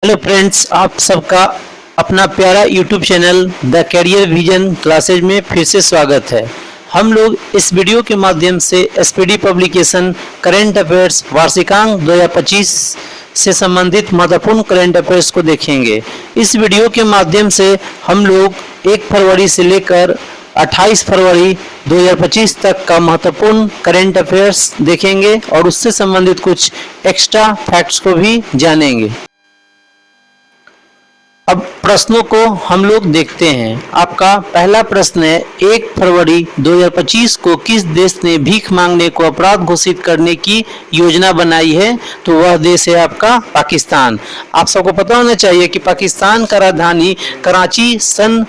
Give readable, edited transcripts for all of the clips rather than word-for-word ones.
Hello friends, आप सबका अपना प्यारा YouTube channel the Career Vision Classes में फिर से स्वागत है। हम लोग इस वीडियो के माध्यम से एसपीडी पब्लिकेशन करेंट अफेयर्स वार्षिकांक 2025 से संबंधित महत्वपूर्ण करेंट अफेयर्स को देखेंगे। इस वीडियो के माध्यम से हम लोग 1 फरवरी से लेकर 28 फरवरी 2025 तक का महत्वपूर्ण करेंट अफेयर्स देखेंगे और उससे संबंधित कुछ एक्स्ट्रा फैक्ट्स को भी जानेंगे। अब प्रश्नों को हम लोग देखते हैं। आपका पहला प्रश्न है, 1 फरवरी 2025 को किस देश ने भीख मांगने को अपराध घोषित करने की योजना बनाई है? तो वह देश है आपका पाकिस्तान। आप सबको पता होना चाहिए कि पाकिस्तान का राजधानी कराची सन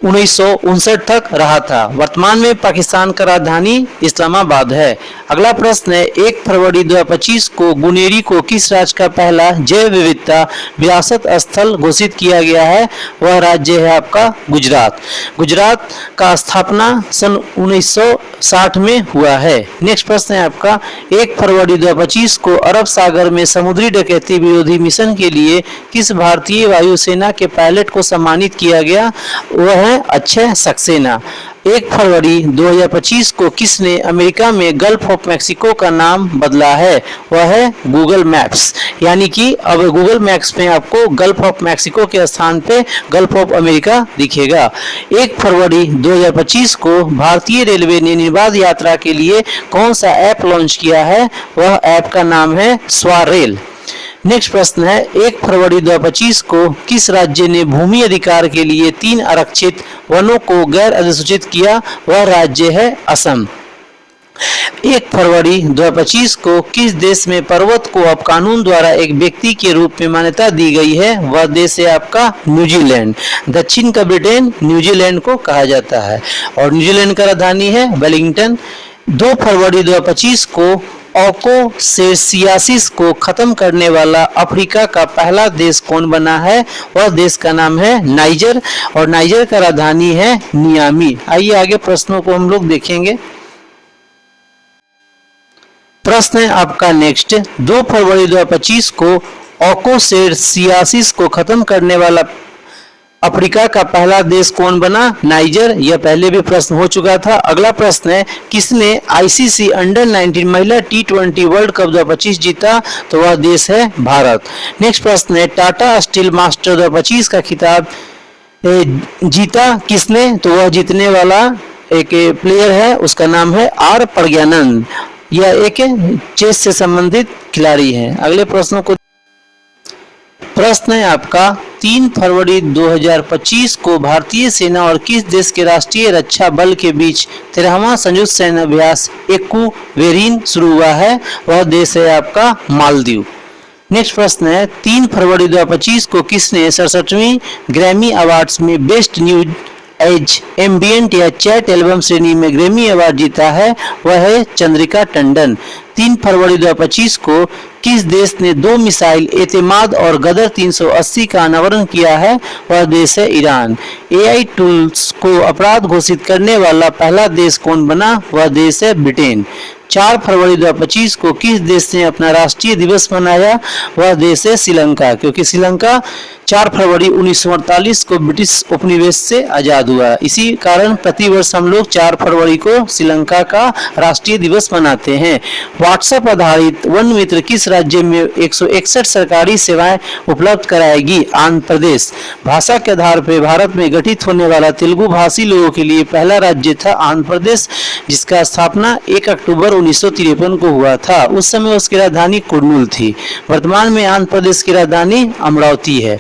1959 तक रहा था। वर्तमान में पाकिस्तान का राजधानी इस्लामाबाद है। अगला प्रश्न है, 1 फरवरी 2025 को गुनेरी को किस राज्य का पहला जैव विविधता विरासत स्थल घोषित किया गया है? वह राज्य है आपका गुजरात। गुजरात का स्थापना सन 1960 में हुआ है। नेक्स्ट प्रश्न है आपका, 1 फरवरी 2025 को अरब सागर में समुद्री डकैती विरोधी मिशन के लिए किस भारतीय वायुसेना के पायलट को सम्मानित किया गया? वह अक्षय सक्सेना। 1 फरवरी 2025 को किसने अमेरिका में गल्फ ऑफ मैक्सिको का नाम बदला है? वह है गूगल मैप्स। यानी कि अब गूगल मैप्स में आपको गल्फ ऑफ मैक्सिको के स्थान पे गल्फ ऑफ अमेरिका दिखेगा। 1 फरवरी 2025 को भारतीय रेलवे ने निर्बाध यात्रा के लिए कौन सा ऐप लॉन्च किया है? वह ऐप का नाम है स्वारेल। नेक्स्ट प्रश्न है, 1 फरवरी 2025 को किस राज्य ने भूमि अधिकार के लिए 3 आरक्षित वनों को गैर अधिसूचित किया? वह राज्य है असम। 1 फरवरी 2025 को किस देश में पर्वत को अब कानून द्वारा एक व्यक्ति के रूप में मान्यता दी गई है? वह देश है आपका न्यूजीलैंड। दक्षिण का ब्रिटेन न्यूजीलैंड को कहा जाता है और न्यूजीलैंड का राजधानी है वेलिंगटन। 2 फरवरी 2025 को ऑकोसेसियासिस को खत्म करने वाला अफ्रीका का पहला देश कौन बना है? वह देश का नाम है नाइजर और नाइजर का राजधानी है नियामी। आइए आगे प्रश्नों को हम लोग देखेंगे। प्रश्न है आपका नेक्स्ट, 2 फरवरी 2025 को ऑकोसेसियासिस को खत्म करने वाला अफ्रीका का पहला देश कौन बना? नाइजर। यह पहले भी प्रश्न हो चुका था। अगला प्रश्न है, किसने आईसीसी अंडर 19 महिला T20 वर्ल्ड कप 2025 जीता? तो वह देश है भारत। नेक्स्ट प्रश्न है, टाटा स्टील मास्टर 2025 का खिताब जीता किसने? तो वह जीतने वाला एक प्लेयर है, उसका नाम है आर प्रज्ञानंद। यह एक चेस से संबंधित खिलाड़ी है। अगले प्रश्नों को प्रश्न है आपका, 3 फरवरी 2025 को भारतीय सेना और किस देश के राष्ट्रीय रक्षा बल के बीच 13वां संयुक्त सैन्य अभ्यास एक्वेरिन शुरू हुआ है? वह देश है आपका मालदीव। नेक्स्ट प्रश्न है, 3 फरवरी 2025 को किसने 67वीं ग्रैमी अवार्ड्स में बेस्ट न्यू एज एम्बियंट या चैट एल्बम श्रेणी में ग्रैमी अवार्ड जीता है? वह है चंद्रिका टंडन। 3 फरवरी 2025 को किस देश ने 2 मिसाइल एतेमाद और गदर 380 का अनावरण किया है? वह देश है ईरान। एआई टूल्स को अपराध घोषित करने वाला पहला देश कौन बना? वह देश है ब्रिटेन। 4 फरवरी 2025 को किस देश ने अपना राष्ट्रीय दिवस मनाया? वह देश है श्रीलंका, क्योंकि श्रीलंका 4 फरवरी 1948 को ब्रिटिश उपनिवेश से आजाद हुआ। इसी कारण प्रतिवर्ष हम लोग 4 फरवरी को श्रीलंका का राष्ट्रीय दिवस मनाते हैं। व्हाट्सएप आधारित वन मित्र किस राज्य में 161 सरकारी सेवाएं उपलब्ध कराएगी? आंध्र प्रदेश। भाषा के आधार पर भारत में गठित होने वाला तेलुगु भाषी लोगों के लिए पहला राज्य था आंध्र प्रदेश, जिसका स्थापना 1 अक्टूबर 1953 को हुआ था। उस समय उसकी राजधानी कुर्नूल थी। वर्तमान में आंध्र प्रदेश की राजधानी अमरावती है।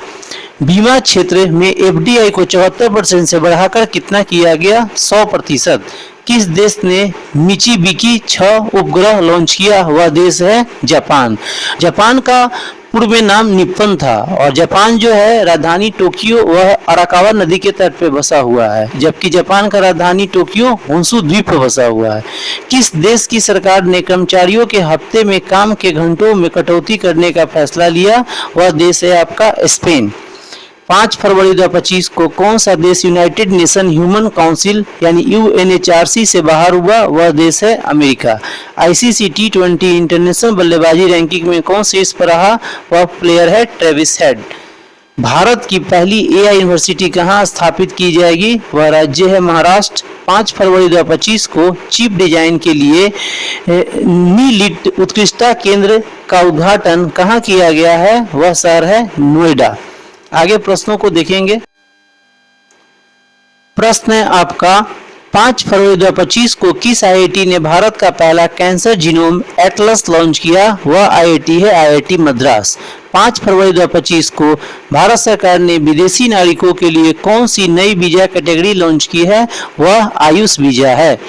बीमा क्षेत्र में एफडीआई को 74% से बढ़ाकर कितना किया गया? 100%। किस देश ने मिचिबिकी 6 उपग्रह लॉन्च किया? वह देश है जापान। जापान का पूर्व में नाम निप्पन था और जापान जो है राजधानी टोक्यो वह अराकावा नदी के तट पे बसा हुआ है, जबकि जापान का राजधानी टोक्यो होंशु द्वीप पर बसा हुआ है। किस देश की सरकार ने कर्मचारियों के हफ्ते में काम के घंटों में कटौती करने का फैसला लिया? वह देश है आपका स्पेन। 5 फरवरी 2025 को कौन सा देश यूनाइटेड नेशन ह्यूमन काउंसिल यानी UNHRC से बाहर हुआ? वह देश है अमेरिका। ICC T20 इंटरनेशनल बल्लेबाजी रैंकिंग में कौन शीर्ष पर रहा? वह प्लेयर है ट्रेविस हेड। भारत की पहली एआई यूनिवर्सिटी कहाँ स्थापित की जाएगी? वह राज्य है महाराष्ट्र। 5 फरवरी 2025 को चिप डिजाइन के लिए नीलिट उत्कृष्टता केंद्र का उद्घाटन कहाँ किया गया है? वह शहर है नोएडा। आगे प्रश्नों को देखेंगे। प्रश्न है आपका 5 फरवरी 2025 को किस आईआईटी ने भारत का पहला कैंसर जीनोम एटलस लॉन्च किया? वह आईआईटी है आईआईटी मद्रास। 5 फरवरी 2025 को भारत सरकार ने विदेशी नागरिकों के लिए कौन सी नई वीजा कैटेगरी लॉन्च की है? वह आयुष वीजा है।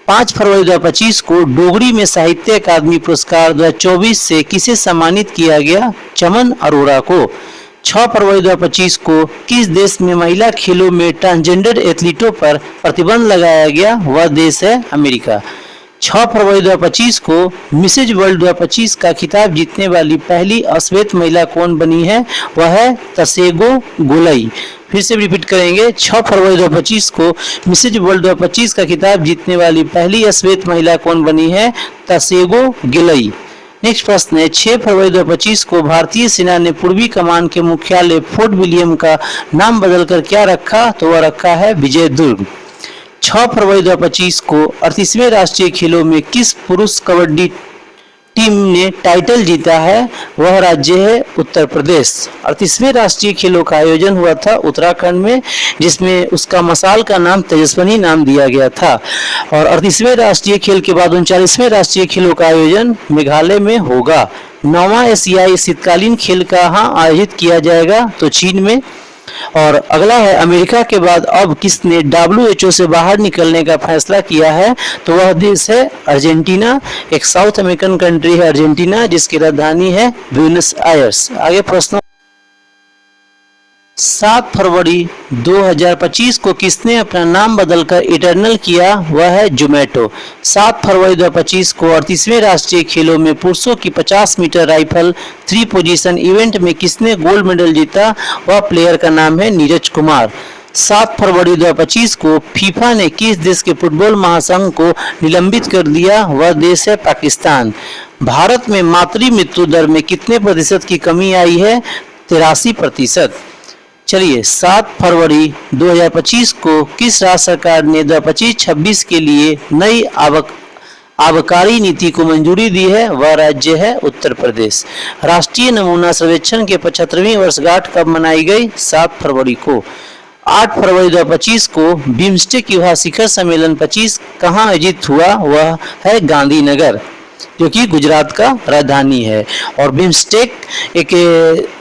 5 फरवरी 2025 को डोगरी में साहित्य अकादमी पुरस्कार 2024 से किसे सम्मानित किया गया? चमन अरोड़ा को। 6 फरवरी 2025 को किस देश में महिला खेलों में ट्रांसजेंडर एथलीटों पर प्रतिबंध लगाया गया? वह देश है अमेरिका। 6 फरवरी 2025 को मिसेज वर्ल्ड 2025 का खिताब जीतने वाली पहली अश्वेत महिला कौन बनी है? वह है तसेगो गोलई। फिर से रिपीट करेंगे। 6 फरवरी 2025 को मिसेज वर्ल्ड 2025 का खिताब जीतने वाली पहली अश्वेत महिला कौन बनी है? तसेगो गोलई। नेक्स्ट प्रश्न है 6 फरवरी 2025 को भारतीय सेना ने पूर्वी कमान के मुख्यालय फोर्ट विलियम का नाम बदलकर क्या रखा? तो वह रखा है विजय दुर्ग। 6 फरवरी 2025 को 38वें राष्ट्रीय खेलों में किस पुरुष कबड्डी टीम ने टाइटल जीता है? वह राज्य है उत्तर प्रदेश। 38वें राष्ट्रीय खेलों का आयोजन हुआ था उत्तराखंड में, जिसमें उसका मसाल का नाम तेजस्विनी नाम दिया गया था। और 38वें राष्ट्रीय खेल के बाद 39वें राष्ट्रीय खेलों का आयोजन मेघालय में होगा। 9वां एशियाई शीतकालीन खेल कहाँ आयोजित किया जाएगा? तो चीन में। और अगला है अमेरिका के बाद अब किसने WHO से बाहर निकलने का फैसला किया है? तो वह देश है अर्जेंटीना। एक साउथ अमेरिकन कंट्री है अर्जेंटीना, जिसकी राजधानी है ब्यूनस आयर्स। आगे प्रश्न। 7 फरवरी 2025 को किसने अपना नाम बदलकर इटर्नल किया? वह है जोमेटो। 7 फरवरी 2025 को 38वें राष्ट्रीय खेलों में पुरुषों की 50 मीटर राइफल 3 पोजीशन इवेंट में किसने गोल्ड मेडल जीता? वह प्लेयर का नाम है नीरज कुमार। 7 फरवरी 2025 को फीफा ने किस देश के फुटबॉल महासंघ को निलंबित कर दिया? वह देश है पाकिस्तान। भारत में मातृ मृत्यु दर में कितने प्रतिशत की कमी आई है? 83%। चलिए 7 फरवरी 2025 को किस राज्य सरकार ने 2025-26 के लिए नई आबकारी नीति को मंजूरी दी है? वह राज्य है उत्तर प्रदेश। राष्ट्रीय नमूना सर्वेक्षण के 75वीं वर्षगांठ कब मनाई गई? 7 फरवरी को। 8 फरवरी 2025 को बिम्स्टेक युवा शिखर सम्मेलन 25 कहाँ आयोजित हुआ? वह है गांधीनगर, जो कि गुजरात का राजधानी है। और बिम्स्टेक एक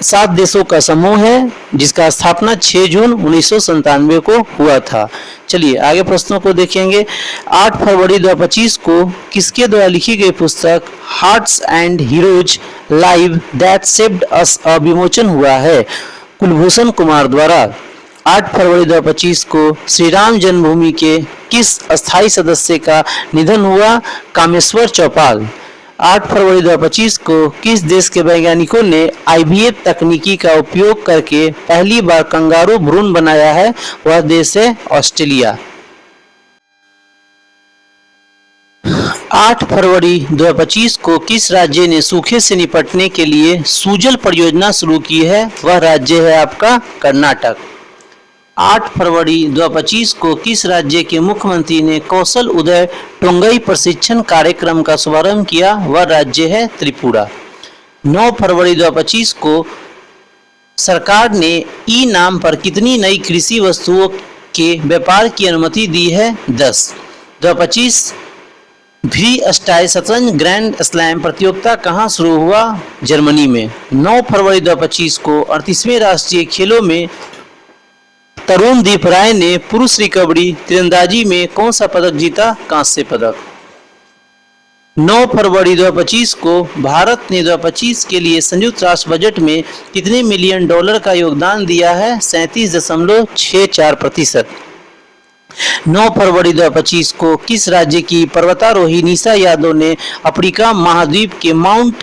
7 देशों का समूह है, जिसका स्थापना 6 जून 1997 को हुआ था। चलिए आगे प्रश्नों को देखेंगे। 8 फरवरी 2025 को किसके द्वारा लिखी गई पुस्तक hearts and heroes live that saved us विमोचन हुआ है? कुलभूषण कुमार द्वारा। 8 फरवरी 2025 को श्री राम जन्मभूमि के किस अस्थायी सदस्य का निधन हुआ? कामेश्वर चौपाल। 8 फरवरी 2025 को किस देश के वैज्ञानिकों ने IVF तकनीकी का उपयोग करके पहली बार कंगारू भ्रूण बनाया है? वह देश है ऑस्ट्रेलिया। 8 फरवरी 2025 को किस राज्य ने सूखे से निपटने के लिए सूजल परियोजना शुरू की है? वह राज्य है आपका कर्नाटक। 8 फरवरी 2025 को किस राज्य के मुख्यमंत्री ने कौशल उदय टोंगई प्रशिक्षण कार्यक्रम का शुभारंभ किया? वह राज्य है त्रिपुरा। 9 फरवरी 2025 को सरकार ने ई नाम पर कितनी नई कृषि वस्तुओं के व्यापार की अनुमति दी है? 10। 2025 फ्री स्टाइल शतरंज ग्रैंड स्लैम प्रतियोगिता कहाँ शुरू हुआ? जर्मनी में। 9 फरवरी 2025 को 38वें राष्ट्रीय खेलों में तरुणदीप राय ने पुरुष रिकवरी तीरंदाजी में कौन सा पदक जीता? कांस्य पदक। 9 फरवरी 2025 को भारत ने 2025 के लिए संयुक्त राष्ट्र बजट में कितने मिलियन डॉलर का योगदान दिया है? 37.64%। 9 फरवरी 2025 को किस राज्य की पर्वतारोही निशा यादव ने अफ्रीका महाद्वीप के माउंट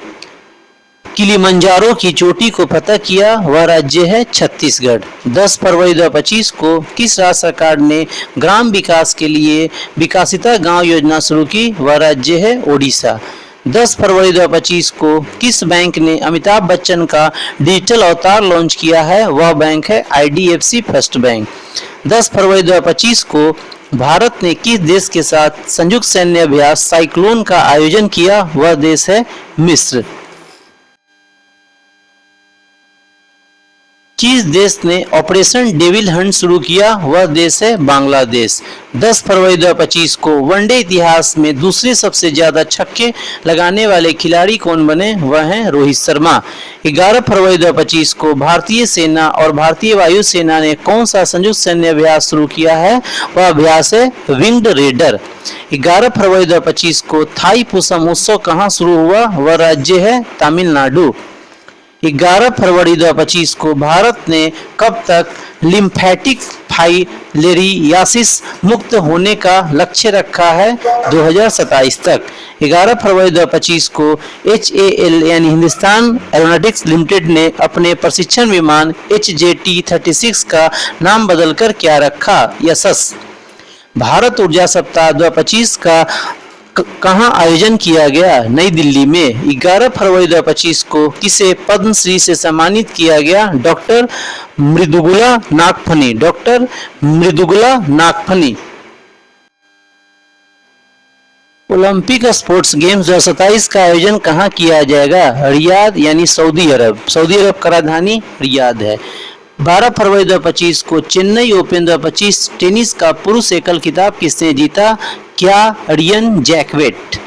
किलिमंजारो की चोटी को फतह किया? वह राज्य है छत्तीसगढ़। 10 फरवरी 2025 को किस राज्य सरकार ने ग्राम विकास के लिए विकासिता गांव योजना शुरू की? वह राज्य है ओडिशा। 10 फरवरी 2025 को किस बैंक ने अमिताभ बच्चन का डिजिटल अवतार लॉन्च किया है? वह बैंक है IDFC फर्स्ट बैंक। 10 फरवरी 2025 को भारत ने किस देश के साथ संयुक्त सैन्य अभ्यास साइक्लोन का आयोजन किया? वह देश है मिस्र। किस देश ने ऑपरेशन डेविल हंट शुरू किया? वह देश है बांग्लादेश। 10 फरवरी 2025 को वनडे इतिहास में दूसरे सबसे ज्यादा छक्के लगाने वाले खिलाड़ी कौन बने? वह हैं रोहित शर्मा। 11 फरवरी 2025 को भारतीय सेना और भारतीय वायुसेना ने कौन सा संयुक्त सैन्य अभ्यास शुरू किया है? वह अभ्यास है विंड रेडर। 11 फरवरी 2025 को थाई पुसम उत्सव कहाँ शुरू हुआ? वह राज्य है तमिलनाडु। 11 फरवरी 2025 को भारत ने कब तक लिम्फेटिक फाइलेरियासिस मुक्त होने का लक्ष्य रखा है? 2027 तक। 11 फरवरी 2025 को HAL यानी हिंदुस्तान एरोनॉटिक्स लिमिटेड ने अपने प्रशिक्षण विमान HJT-36 का नाम बदलकर क्या रखा? यशस। भारत ऊर्जा सप्ताह 2025 का कहाँ आयोजन किया गया? नई दिल्ली में। 11 फरवरी 2025 को किसे पद्मश्री से सम्मानित किया गया? Doctor Mridula Nagphani. Doctor Mridula Nagphani. Olympic sports games 2027 का आयोजन कहाँ किया जाएगा? रियाद यानी सऊदी अरब। सऊदी अरब का राजधानी रियाद है। 12 फरवरी 2025 को चेन्नई ओपन 2025 टेनिस का पुरुष एकल खिताब किसने जीता? क्यारियन जैकवेट।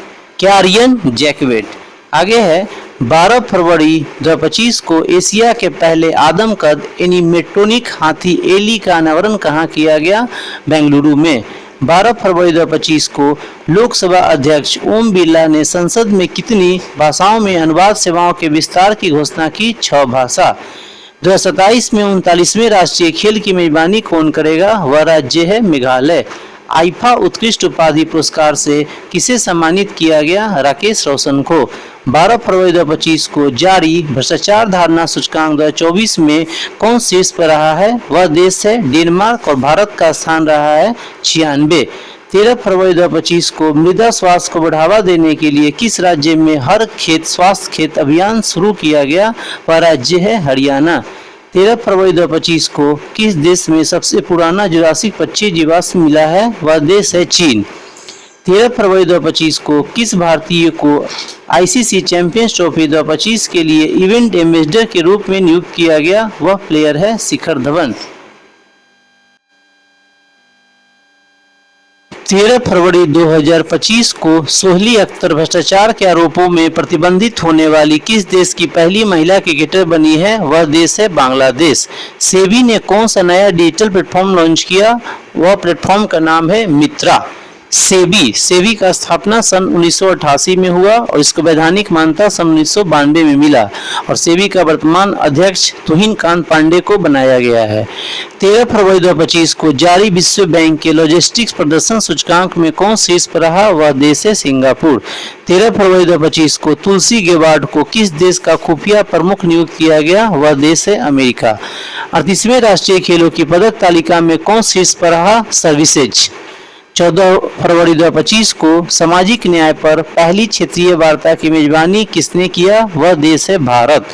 आगे है 12 फरवरी 2025 को एशिया के पहले आदमकद एनिमेट्रोनिक हाथी एली का अनावरण कहाँ किया गया? बेंगलुरु में। 12 फरवरी 2025 को लोकसभा अध्यक्ष ओम बिरला ने संसद में कितनी भाषाओं में अनुवाद सेवाओं के विस्तार की घोषणा की? 6 भाषा। 2027 में 39वें राष्ट्रीय खेल की मेजबानी कौन करेगा? वह राज्य है मेघालय। आईफा उत्कृष्ट उपाधि पुरस्कार से किसे सम्मानित किया गया? राकेश रोशन को। 12 फरवरी 2025 को जारी भ्रष्टाचार धारणा सूचकांक 2024 में कौन शीर्ष पर रहा है? वह देश है डेनमार्क और भारत का स्थान रहा है 96। 13 फरवरी 2025 को मृदा स्वास्थ्य को बढ़ावा देने के लिए किस राज्य में हर खेत स्वास्थ्य खेत अभियान शुरू किया गया? वह राज्य है हरियाणा। 13 फरवरी 2025 को किस देश में सबसे पुराना जुरासिक पक्षी जीवाश्म मिला है? वह देश है चीन। 13 फरवरी 2025 को किस भारतीय को ICC चैंपियंस ट्रॉफी 2025 के लिए इवेंट एम्बेसडर के रूप में नियुक्त किया गया? वह प्लेयर है शिखर धवन। 13 फरवरी 2025 को सोहली अख्तर भ्रष्टाचार के आरोपों में प्रतिबंधित होने वाली किस देश की पहली महिला क्रिकेटर बनी है? वह देश है बांग्लादेश। सेबी ने कौन सा नया डिजिटल प्लेटफॉर्म लॉन्च किया? वह प्लेटफॉर्म का नाम है मित्रा। सेबी का स्थापना सन 1988 में हुआ और इसको वैधानिक मान्यता सन 1992 में मिला और सेबी का वर्तमान अध्यक्ष तुहिन कांत पांडे को बनाया गया है। 13 फरवरी 2025 को जारी विश्व बैंक के लॉजिस्टिक्स प्रदर्शन सूचकांक में कौन शीर्ष पर रहा? वह देश है सिंगापुर। 13 फरवरी 2025 को तुलसी गेबार्ड को किस देश का खुफिया प्रमुख नियुक्त किया गया? वह देश है अमेरिका। 38वें राष्ट्रीय खेलों की पदक तालिका में कौन शीर्ष पर रहा? सर्विसेज। 14 फरवरी 2025 को सामाजिक न्याय पर पहली क्षेत्रीय वार्ता की मेजबानी किसने किया? वह देश है भारत।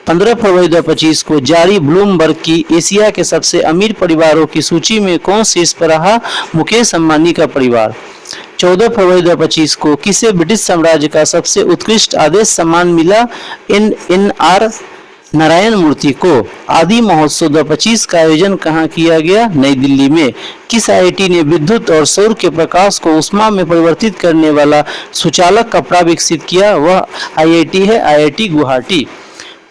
15 फरवरी 2025 को जारी ब्लूमबर्ग की एशिया के सबसे अमीर परिवारों की सूची में कौन शीर्ष पर रहा? मुकेश अंबानी का परिवार। 14 फरवरी 2025 को किसे ब्रिटिश साम्राज्य का सबसे उत्कृष्ट आदेश सम्मान मिला? NR नारायण मूर्ति को। आदि महोत्सव 2025 का आयोजन कहाँ किया गया? नई दिल्ली में। किस IIT ने विद्युत और सौर के प्रकाश को ऊष्मा में परिवर्तित करने वाला सुचालक कपड़ा विकसित किया? वह IIT है IIT गुवाहाटी।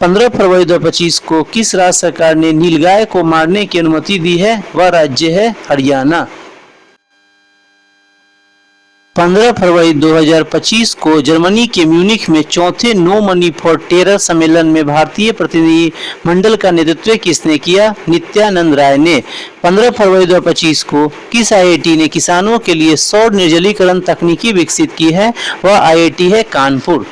15 फरवरी 2025 को किस राज्य सरकार ने नीलगाय को मारने की अनुमति दी है? वह राज्य है हरियाणा। 15 फरवरी 2025 को जर्मनी के म्यूनिख में चौथे नो मनी फॉर टेरर सम्मेलन में भारतीय प्रतिनिधि मंडल का नेतृत्व किसने किया? नित्यानंद राय ने। 15 फरवरी 2025 को किस IIT ने किसानों के लिए सौर निर्जलीकरण तकनीकी विकसित की है? वह IIT है कानपुर।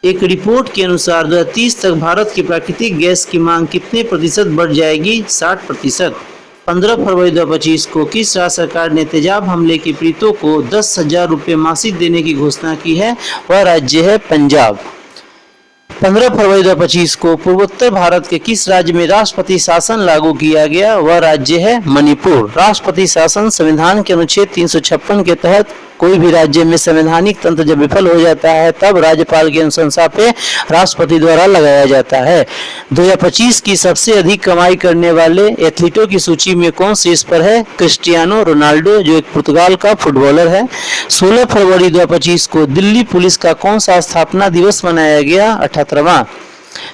एक रिपोर्ट के अनुसार 2030 तक भारत की प्राकृतिक गैस की मांग कितने प्रतिशत बढ़ जाएगी? 60%। 15 फरवरी 2025 को किस राज्य सरकार ने तेजाब हमले की पीड़ितों को 10,000 रुपये मासिक देने की घोषणा की है? वह राज्य है पंजाब। 15 फरवरी 2025 को पूर्वोत्तर भारत के किस राज्य में राष्ट्रपति शासन लागू किया गया? वह राज्य है मणिपुर। राष्ट्रपति शासन संविधान के अनुच्छेद 356 के तहत कोई भी राज्य में संवैधानिक तंत्र जब विफल हो जाता है तब राज्यपाल की अनुशंसा पे राष्ट्रपति द्वारा लगाया जाता है। 2025 की सबसे अधिक कमाई करने वाले एथलीटों की सूची में कौन शीर्ष पर है? क्रिस्टियानो रोनाल्डो, जो एक पुर्तगाल का फुटबॉलर है। 16 फरवरी 2025 को दिल्ली पुलिस का कौन सा स्थापना दिवस मनाया गया? 78वां।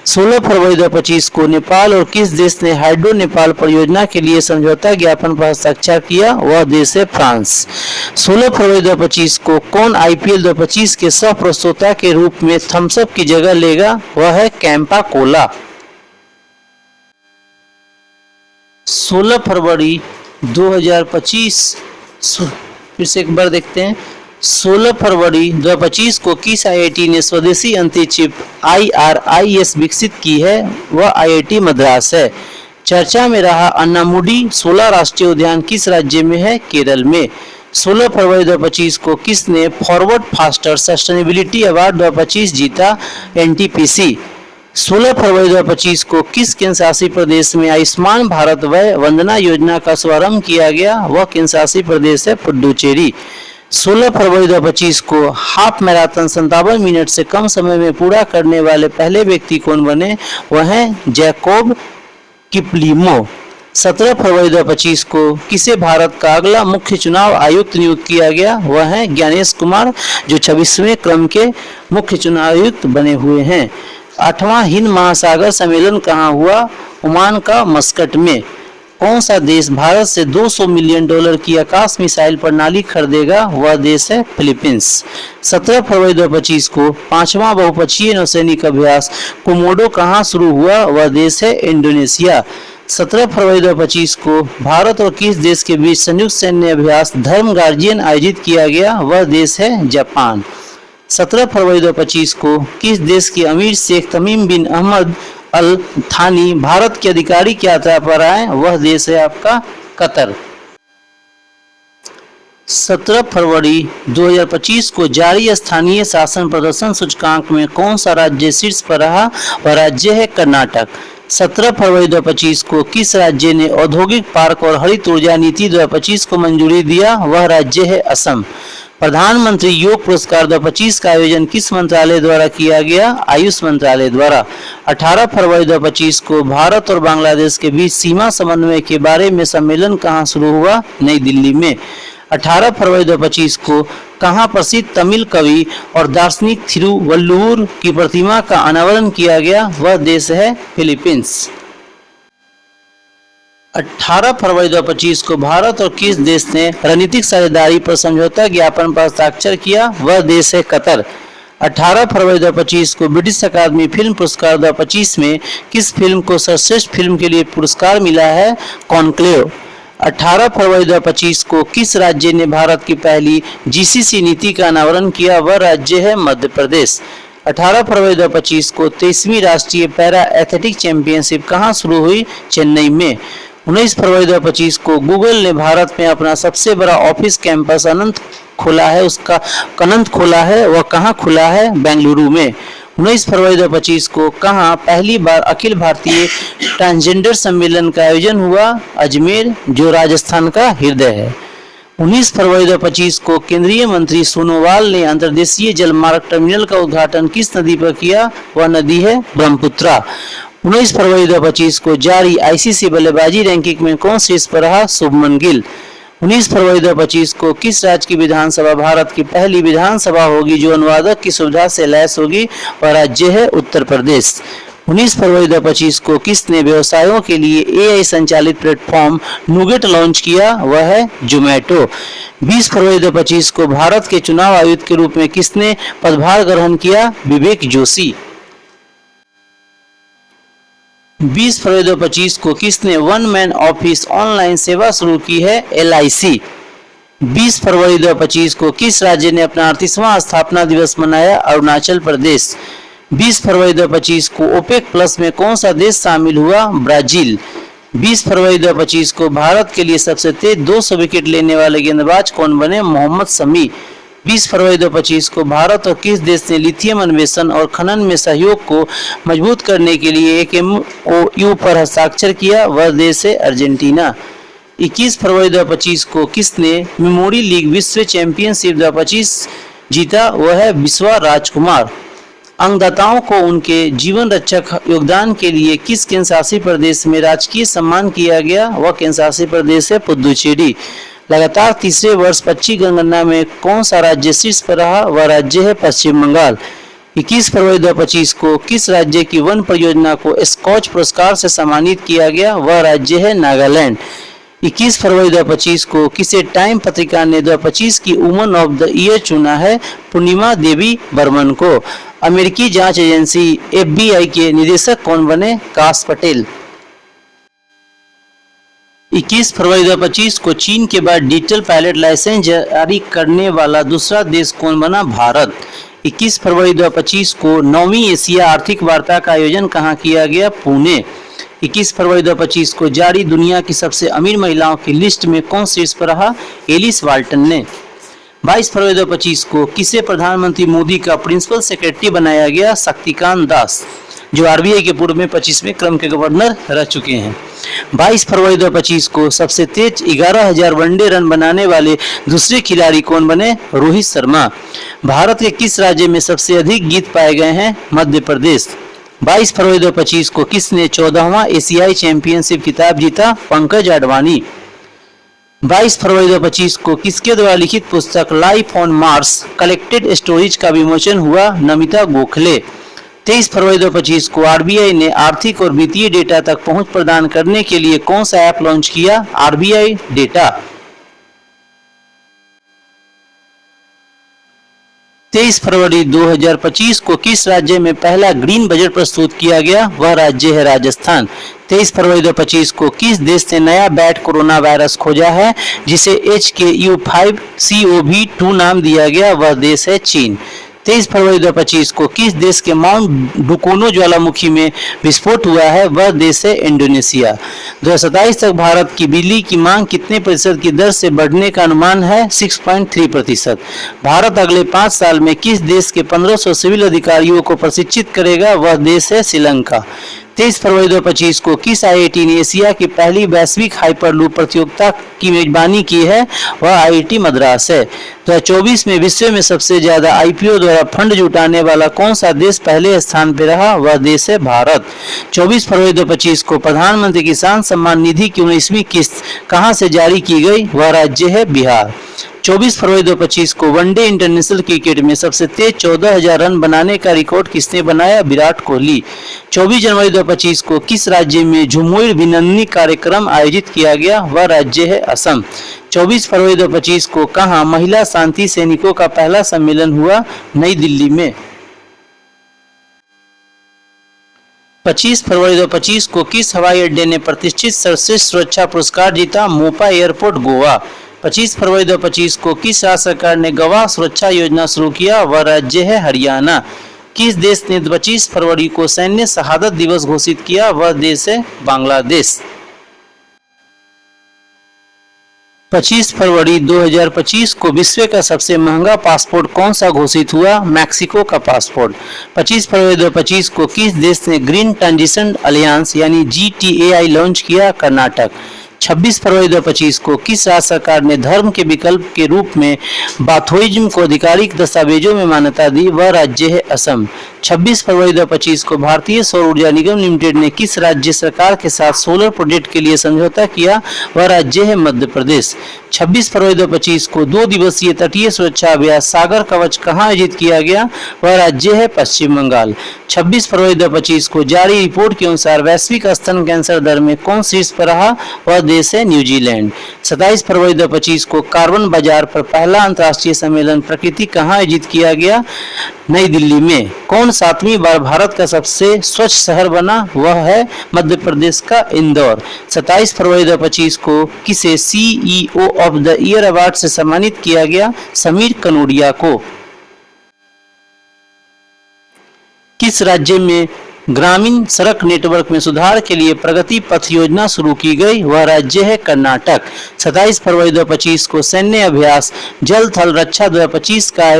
16 फरवरी 2025 को नेपाल और किस देश ने हाइड्रो नेपाल परियोजना के लिए समझौता ज्ञापन पर हस्ताक्षर किया? वह देश है फ्रांस। 16 फरवरी 2025 को कौन आईपीएल 2025 के सह प्रस्तोता के रूप में थम्स अप की जगह लेगा? वह है कैंपा कोला। 16 फरवरी 2025 फिर से एक बार देखते हैं। 16 फरवरी 2025 को किस आईआईटी ने स्वदेशी अंतरिक्ष चिप IRIS विकसित की है? वह आईआईटी मद्रास है। चर्चा में रहा अन्नामुडी 16 राष्ट्रीय उद्यान किस राज्य में है? केरल में। 16 फरवरी 2025 को किसने फॉरवर्ड फास्टर सस्टेनेबिलिटी अवार्ड 2025 जीता? NTPC। 16 फरवरी 2025 को किस केंद्र शासित प्रदेश में आयुष्मान भारत वय वंदना योजना का शुभारंभ किया गया? वह केंद्र शासित प्रदेश है पुडुचेरी। 16 फरवरी 2025 को हाफ मैराथन 57 मिनट से कम समय में पूरा करने वाले पहले व्यक्ति कौन बने? वह हैं जैकोब किपलिमो। 17 फरवरी 2025 को किसे भारत का अगला मुख्य चुनाव आयुक्त नियुक्त किया गया? वह है ज्ञानेश कुमार, जो 26वें क्रम के मुख्य चुनाव आयुक्त बने हुए हैं। 8वां हिंद महासागर सम्मेलन कहाँ हुआ? ओमान का मस्कट में। कौन सा देश भारत से $200 मिलियन की आकाश मिसाइल प्रणाली खरीदेगा? वह देश है फिलीपींस। 17 फरवरी 2025 को 5वां बहुपक्षीय नौसैनिक अभ्यास कोमोडो कहाँ शुरू हुआ? वह देश है इंडोनेशिया। 17 फरवरी 2025 को भारत और किस देश के बीच संयुक्त सैन्य अभ्यास धर्म गार्जियन आयोजित किया गया? वह देश है जापान। 17 फरवरी 2025 को किस देश के अमीर शेख तमीम बिन अहमद अल थानी भारत की आधिकारिक यात्रा पर आए? वह देश है आपका कतर। 17 फरवरी 2025 को जारी स्थानीय शासन प्रदर्शन सूचकांक में कौन सा राज्य शीर्ष पर रहा? वह राज्य है कर्नाटक। 17 फरवरी 2025 को किस राज्य ने औद्योगिक पार्क और हरित ऊर्जा नीति 2025 को मंजूरी दिया? वह राज्य है असम। प्रधानमंत्री योग पुरस्कार 2025 का आयोजन किस मंत्रालय द्वारा किया गया? आयुष मंत्रालय द्वारा। 18 फरवरी 2025 को भारत और बांग्लादेश के बीच सीमा समन्वय के बारे में सम्मेलन कहाँ शुरू हुआ? नई दिल्ली में। 18 फरवरी 2025 को कहाँ प्रसिद्ध तमिल कवि और दार्शनिक थिरुवल्लुवर की प्रतिमा का अनावरण किया गया? वह देश है फिलीपींस। 18 फरवरी 2025 को भारत और किस देश ने रणनीतिक साझेदारी पर समझौता ज्ञापन पर हस्ताक्षर किया? वह देश है कतर। 18 फरवरी 2025 को ब्रिटिश अकादमी फिल्म पुरस्कार 2025 में किस फिल्म को सर्वश्रेष्ठ फिल्म के लिए पुरस्कार मिला है? कॉन्क्लेव। 18 फरवरी 2025 को किस राज्य ने भारत की पहली GCC नीति का अनावरण किया? वह राज्य है मध्य प्रदेश। 18 फरवरी 2025 को 23वीं राष्ट्रीय पैरा एथलेटिक चैंपियनशिप कहाँ शुरू हुई? चेन्नई में। 19 फरवरी 2025 को गूगल ने भारत में अपना सबसे बड़ा ऑफिस कैंपस अनंत खोला है। वह कहाँ खुला है? बेंगलुरु में। 19 फरवरी 2025 को कहाँ पहली बार अखिल भारतीय ट्रांसजेंडर सम्मेलन का आयोजन हुआ? अजमेर, जो राजस्थान का हृदय है। 19 फरवरी 2025 को केंद्रीय मंत्री सोनोवाल ने अंतर्देशीय जलमार्ग टर्मिनल का उद्घाटन किस नदी पर किया? वह नदी है ब्रह्मपुत्रा। 19 फरवरी 2025 को जारी ICC बल्लेबाजी रैंकिंग में कौन शीर्ष पर रहा? शुभमन गिल। 19 फरवरी 2025 को किस राज्य की विधानसभा भारत की पहली विधानसभा होगी जो अनुवादक की सुविधा से लैस होगी? वह राज्य है उत्तर प्रदेश। 19 फरवरी 2025 को किसने व्यवसायों के लिए AI संचालित प्लेटफॉर्म नूगेट लॉन्च किया? वह है जोमैटो। 20 फरवरी 2025 को भारत के चुनाव आयुक्त के रूप में किसने पदभार ग्रहण किया? विवेक जोशी। 20 फरवरी 2025 को किसने वन मैन ऑफिस ऑनलाइन सेवा शुरू की है? LIC। 20 फरवरी 2025 को किस राज्य ने अपना 38वां स्थापना दिवस मनाया? अरुणाचल प्रदेश। 20 फरवरी 2025 को OPEC प्लस में कौन सा देश शामिल हुआ? ब्राजील। 20 फरवरी 2025 को भारत के लिए सबसे तेज 200 विकेट लेने वाले गेंदबाज कौन बने? मोहम्मद शमी। 20 फरवरी 2025 को भारत और किस देश ने लिथियम अन्वेषण और खनन में सहयोग को मजबूत करने के लिए एक MOU पर हस्ताक्षर किया? वह देश है अर्जेंटीना। 21 फरवरी 2025 को किसने मेमोरी लीग विश्व चैंपियनशिप 2025 जीता? वह है विश्वा राजकुमार। अंगदाताओं को उनके जीवन रक्षक योगदान के लिए किस केंद्र शासित प्रदेश में राजकीय सम्मान किया गया? वह केंद्र शासित प्रदेश है पुदुचेरी। लगातार तीसरे वर्ष पश्चिमी गणना में कौन सा राज्य शीर्ष पर रहा? वह राज्य है पश्चिम बंगाल। 21 फरवरी 2025 को किस राज्य की वन परियोजना को स्कॉच पुरस्कार से सम्मानित किया गया? वह राज्य है नागालैंड। 21 फरवरी 2025 को किसे टाइम पत्रिका ने 2025 की वुमन ऑफ द ईयर चुना है? पूर्णिमा देवी बर्मन को। अमेरिकी जांच एजेंसी FBI के निदेशक कौन बने? काश पटेल। 21 फरवरी 2025 को चीन के बाद डिजिटल पायलट लाइसेंस जारी करने वाला दूसरा देश कौन बना? भारत। 21 फरवरी 2025 को 9वीं एशिया आर्थिक वार्ता का आयोजन कहाँ किया गया? पुणे। 21 फरवरी 2025 को जारी दुनिया की सबसे अमीर महिलाओं की लिस्ट में कौन शीर्ष पर रहा? एलिस वाल्टन ने। 22 फरवरी 2025 को किसे प्रधानमंत्री मोदी का प्रिंसिपल सेक्रेटरी बनाया गया? शक्तिकांत दास, जो RBI के पूर्व में 25वें क्रम के गवर्नर रह चुके हैं। 22 फरवरी 2025 को सबसे तेज 11,000 वनडे रन बनाने वाले दूसरे खिलाड़ी कौन बने? रोहित शर्मा। भारत के किस राज्य में सबसे अधिक गीत पाए गए हैं? मध्य प्रदेश। 22 फरवरी 2025 को किसने 14वां एशियाई चैंपियनशिप खिताब जीता? पंकज आडवाणी। 22 फरवरी 2025 को किसके द्वारा लिखित पुस्तक life on Mars collected stories का विमोचन हुआ? नमिता गोखले। 23 फरवरी 2025 को RBI ने आर्थिक और वित्तीय डेटा तक पहुंच प्रदान करने के लिए कौन सा ऐप लॉन्च किया? RBI data. 23 फरवरी 2025 को किस राज्य में पहला ग्रीन बजट प्रस्तुत किया गया? वह राज्य है राजस्थान। 23 फरवरी 2025 को किस देश ने नया बैट कोरोना वायरस खोजा है जिसे HKU5CoV2 नाम दिया गया? वह देश है चीन। 23 फरवरी 2025 को किस देश के माउंट डुकोनो ज्वालामुखी में विस्फोट हुआ है? वह देश है इंडोनेशिया। 2027 तक भारत की बिजली की मांग कितने प्रतिशत की दर से बढ़ने का अनुमान है? 6.3%। भारत अगले 5 साल में किस देश के 1500 सिविल अधिकारियों को प्रशिक्षित करेगा? वह देश है श्रीलंका। 23 फरवरी 2025 को किस IIT ने एशिया की पहली वैश्विक हाइपरलूप प्रतियोगिता की मेजबानी की है? वह IIT मद्रास है। 2024 में विश्व में सबसे ज्यादा IPO द्वारा फंड जुटाने वाला कौन सा देश पहले स्थान पर रहा? वह देश है भारत। 24 फरवरी 2025 को प्रधानमंत्री किसान सम्मान निधि की 19वीं किस्त कहां से जारी की गई? वह राज्य है बिहार। 24 फरवरी 2025 को वनडे इंटरनेशनल क्रिकेट में सबसे तेज 14,000 रन बनाने का रिकॉर्ड किसने बनाया? विराट कोहली। 24 जनवरी 2025 को किस राज्य में झुमुर विनंदनी कार्यक्रम आयोजित किया गया? वह राज्य है असम। 24 फरवरी 2025 को कहां महिला शांति सैनिकों का पहला सम्मेलन हुआ? नई दिल्ली में। 25 फरवरी 2025 को किस हवाई अड्डे ने प्रतिष्ठित सर्वश्रेष्ठ सुरक्षा पुरस्कार जीता? मोपा एयरपोर्ट गोवा। 25 फरवरी 2025 को किस राज्य सरकार ने गवाह सुरक्षा योजना शुरू किया? वह राज्य है हरियाणा। किस देश ने 25 फरवरी को सैन्य शहादत दिवस घोषित किया? वह देश है बांग्लादेश। 25 फरवरी 2025 को विश्व का सबसे महंगा पासपोर्ट कौन सा घोषित हुआ? मैक्सिको का पासपोर्ट। 25 फरवरी 2025 को किस देश ने ग्रीन ट्रांजिशन अलियांस यानी GTAI लॉन्च किया? कर्नाटक। 26 फरवरी 2025 को किस राज्य सरकार ने धर्म के विकल्प के रूप में बाथोइज्म को आधिकारिक दस्तावेजों में मान्यता दी? वह राज्य है असम। 26 फरवरी 2025 को भारतीय सौर ऊर्जा निगम लिमिटेड ने किस राज्य सरकार के साथ सोलर प्रोजेक्ट के लिए समझौता किया? वह राज्य है मध्य प्रदेश। 26 फरवरी 2025 को 2 दिवसीय तटीय सुरक्षा अभ्यास सागर कवच कहाँ आयोजित किया गया? वह राज्य है पश्चिम बंगाल। 26 फरवरी 2025 को जारी रिपोर्ट के अनुसार वैश्विक स्तन कैंसर दर में कौन शीर्ष पर रहा? वह देश है न्यूजीलैंड। 27 फरवरी 2025 को कार्बन बाजार पर पहला अंतर्राष्ट्रीय सम्मेलन प्रकृति कहाँ आयोजित किया गया? नई दिल्ली में। कौन 7वीं बार भारत का सबसे स्वच्छ शहर बना? वह है मध्य प्रदेश का इंदौर। 27 फरवरी 2025 को किसे CEO of the year award से सम्मानित किया गया? समीर कनोडिया को। किस राज्य में ग्रामीण सड़क नेटवर्क में सुधार के लिए प्रगति पथ योजना शुरू की गई, वह राज्य है कर्नाटक। 27 फरवरी 2025 को सैन्य अभ्यास जल थल रक्षा 2025 का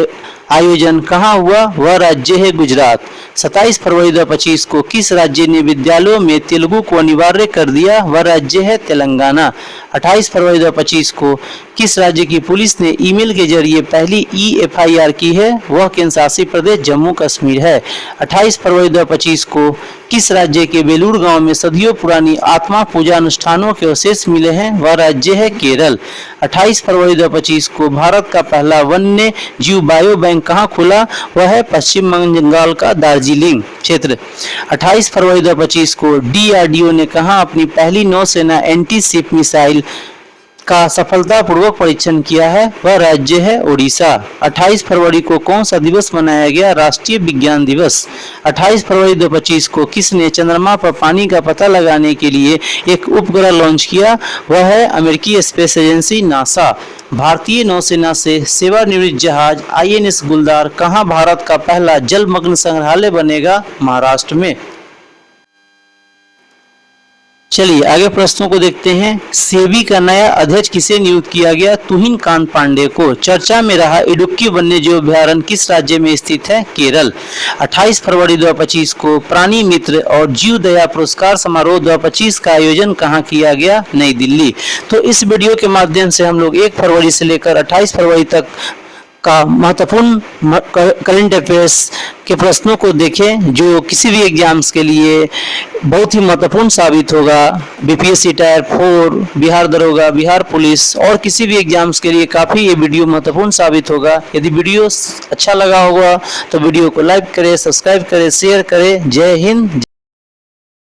आयोजन कहाँ हुआ, वह राज्य है गुजरात। 27 फरवरी 2025 को किस राज्य ने विद्यालयों में तेलुगु को अनिवार्य कर दिया, वह राज्य है तेलंगाना। 28 फरवरी 2025 को किस राज्य की पुलिस ने ईमेल के जरिए पहली EFIR की है, वह केंद्र शासित प्रदेश जम्मू कश्मीर है। 28 फरवरी 2025 को किस राज्य के बेलूर गांव में सदियों पुरानी आत्मा पूजा अनुष्ठानों के अवशेष मिले हैं, वह राज्य है केरल। 28 फरवरी 2025 को भारत का पहला वन्य जीव बायो बैंक कहाँ खुला, वह है पश्चिम बंगाल का दार्जिलिंग क्षेत्र। 28 फरवरी 2025 को DRDO ने कहाँ अपनी पहली नौसेना एंटी शिप मिसाइल का सफलतापूर्वक परीक्षण किया है, वह राज्य है उड़ीसा। 28 फरवरी को कौन सा दिवस मनाया गया, राष्ट्रीय विज्ञान दिवस। 28 फरवरी 2025 को किसने चंद्रमा पर पानी का पता लगाने के लिए एक उपग्रह लॉन्च किया, वह है अमेरिकी स्पेस एजेंसी नासा। भारतीय नौसेना से सेवानिवृत्त जहाज INS गुलदार कहाँ भारत का पहला जलमग्न संग्रहालय बनेगा, महाराष्ट्र में। चलिए आगे प्रश्नों को देखते हैं। सेबी का नया अध्यक्ष किसे नियुक्त किया गया, तुहिन कांत पांडे को। चर्चा में रहा इडुक्की वन्यजीव अभ्यारण्य किस राज्य में स्थित है, केरल। 28 फरवरी 2025 को प्राणी मित्र और जीव दया पुरस्कार समारोह 2025 का आयोजन कहाँ किया गया, नई दिल्ली। तो इस वीडियो के माध्यम से हम लोग 1 फरवरी से लेकर 28 फरवरी तक का महत्वपूर्ण करंट अफेयर्स के प्रश्नों को देखें, जो किसी भी एग्जाम्स के लिए बहुत ही महत्वपूर्ण साबित होगा। BPSC टायर 4, बिहार दरोगा, बिहार पुलिस और किसी भी एग्जाम्स के लिए काफ़ी ये वीडियो महत्वपूर्ण साबित होगा। यदि वीडियो अच्छा लगा होगा तो वीडियो को लाइक करें, सब्सक्राइब करें, शेयर करें। जय हिंद।